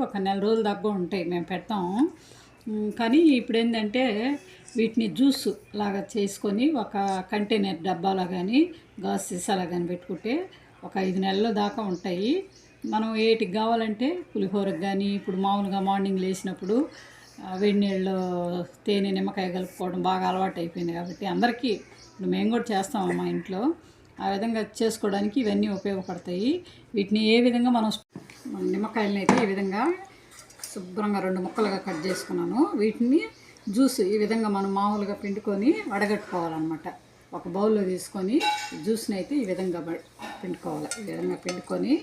ఒక నెల రోజుల దాకా ఉంటాయి, మేము పెడతాము. కానీ ఇప్పుడు ఏంటంటే వీటిని జ్యూస్ లాగా చేసుకొని ఒక కంటైనర్ డబ్బాలో కానీ గాజు సీసాలో కానీ పెట్టుకుంటే ఒక 5 నెలల దాకా ఉంటాయి. మనం ఏటికి కావాలంటే పులిహోరకు కానీ ఇప్పుడు మామూలుగా మార్నింగ్ లేచినప్పుడు వేడి నీళ్ళలో తేనె నిమ్మకాయ కలుపుకోవడం బాగా అలవాటు అయిపోయింది కాబట్టి అందరికీ ఇప్పుడు మేము కూడా చేస్తాము మా ఇంట్లో. ఆ విధంగా చేసుకోవడానికి ఇవన్నీ ఉపయోగపడతాయి. వీటిని ఏ విధంగా మనం నిమ్మకాయలని అయితే ఈ విధంగా శుభ్రంగా 2 ముక్కలుగా కట్ చేసుకున్నాను. వీటిని జ్యూస్ ఈ విధంగా మనం మామూలుగా పిండుకొని వడగట్టుకోవాలన్నమాట. ఒక బౌల్లో తీసుకొని జ్యూస్ని అయితే ఈ విధంగా పిండుకోవాలి. ఈ విధంగా పిండుకొని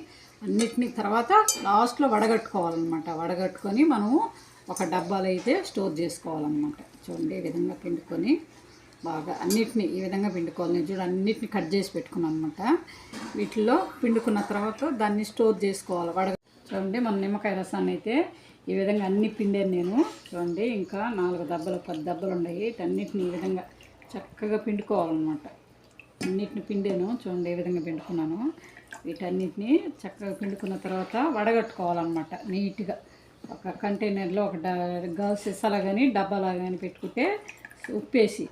అన్నిటినీ తర్వాత లాస్ట్లో వడగట్టుకోవాలన్నమాట. వడగట్టుకొని మనము ఒక డబ్బాలో అయితే స్టోర్ చేసుకోవాలన్నమాట. చూడండి ఈ విధంగా పిండుకొని బాగా అన్నిటినీ ఈ విధంగా పిండుకోవాలి. నేను చూడండి అన్నిటిని కట్ చేసి పెట్టుకున్నాను అనమాట. వీటిల్లో పిండుకున్న తర్వాత దాన్ని స్టోర్ చేసుకోవాలి. చూడండి మన నిమ్మకాయ రసాన్ని అయితే ఈ విధంగా అన్ని పిండాను నేను. చూడండి ఇంకా 4 దెబ్బలు 10 దెబ్బలు ఉన్నాయి. వీటన్నిటిని ఈ విధంగా చక్కగా పిండుకోవాలన్నమాట. అన్నిటిని పిండాను. చూడండి ఏ విధంగా పిండుకున్నాను. వీటన్నిటిని చక్కగా పిండుకున్న తర్వాత వడగట్టుకోవాలన్నమాట. నీట్గా ఒక కంటైనర్లో ఒక గాజు సీసాలా కానీ డబ్బాలా కానీ పెట్టుకుంటే ఉప్పేసి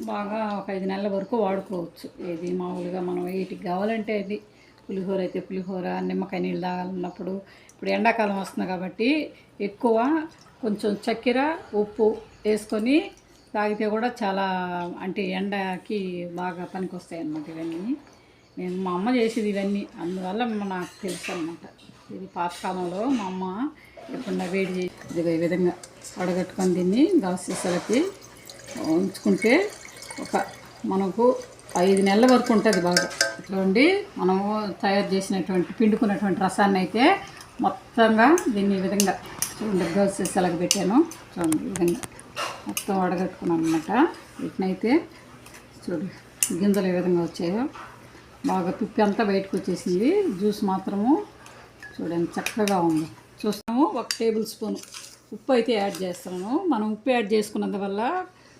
బాగా ఒక 5 నెలల వరకు వాడుకోవచ్చు. ఏది మామూలుగా మనం వీటికి కావాలంటే అది పులిహోర అయితే పులిహోర, నిమ్మకాయ నీళ్ళు తాగాలన్నప్పుడు ఇప్పుడు ఎండాకాలం వస్తుంది కాబట్టి ఎక్కువ కొంచెం చక్కెర ఉప్పు వేసుకొని తాగితే కూడా చాలా అంటే ఎండకి బాగా పనికొస్తాయి అన్నమాట. ఇవన్నీ నేను మా అమ్మ చేసేది ఇవన్నీ, అందువల్ల నాకు తెలుసు అన్నమాట. ఇది పాతకాలంలో మా అమ్మ ఎప్పుడన్నా వేడి చేసి ఇదిగో ఈ విధంగా వడగట్టుకొని దీన్ని గాజు సీసాలకి ఉంచుకుంటే మనకు 5 నెలల వరకు ఉంటుంది బాగా. చూడండి మనము తయారు చేసినటువంటి పిండుకున్నటువంటి రసాన్ని అయితే మొత్తంగా దీన్ని ఈ విధంగా చూడండి గాజు సీసాలకు పెట్టాను. చూడండి ఈ విధంగా మొత్తం వడగట్టుకున్నాను అనమాట. వీటినైతే చూడండి గింజలు ఏ విధంగా వచ్చాయో బాగా పిప్పి అంతా బయటకు వచ్చేసింది. జ్యూస్ మాత్రము చూడండి చక్కగా ఉంది. చూస్తాము 1 టేబుల్ స్పూన్ ఉప్పు అయితే యాడ్ చేస్తున్నాను. మనం ఉప్పు యాడ్ చేసుకున్నందువల్ల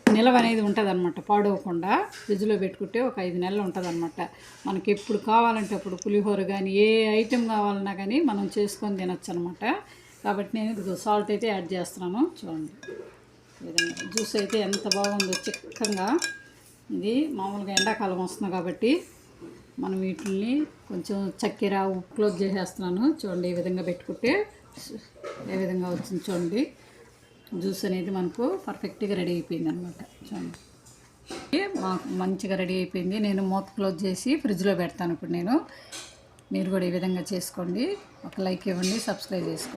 నిల్వ అనేది ఉంటుంది అనమాట, పాడవకుండా ఫ్రిడ్జ్లో పెట్టుకుంటే ఒక 5 నెలలు ఉంటుంది అనమాట. మనకి ఎప్పుడు కావాలంటే అప్పుడు పులిహోర కానీ ఏ ఐటెం కావాలన్నా కానీ మనం చేసుకొని తినచ్చు అనమాట. కాబట్టి నేను ఇది సాల్ట్ అయితే యాడ్ చేస్తున్నాను. చూడండి ఈ విధంగా జ్యూస్ అయితే ఎంత బాగుందో చిక్కగా. ఇది మామూలుగా ఎండాకాలం వస్తుంది కాబట్టి మనం వీటిని కొంచెం చక్కెర ఉప్పు క్లోజ్ చేసేస్తున్నాను. చూడండి ఈ విధంగా పెట్టుకుంటే ఏ విధంగా వచ్చింది చూడండి. జ్యూస్ అనేది మనకు పర్ఫెక్ట్గా రెడీ అయిపోయింది అనమాట. చూడండి మాకు మంచిగా రెడీ అయిపోయింది. నేను మూత క్లోజ్ చేసి ఫ్రిడ్జ్లో పెడతాను. ఇప్పుడు మీరు కూడా ఈ విధంగా చేసుకోండి. ఒక లైక్ ఇవ్వండి, సబ్స్క్రైబ్ చేసుకోండి.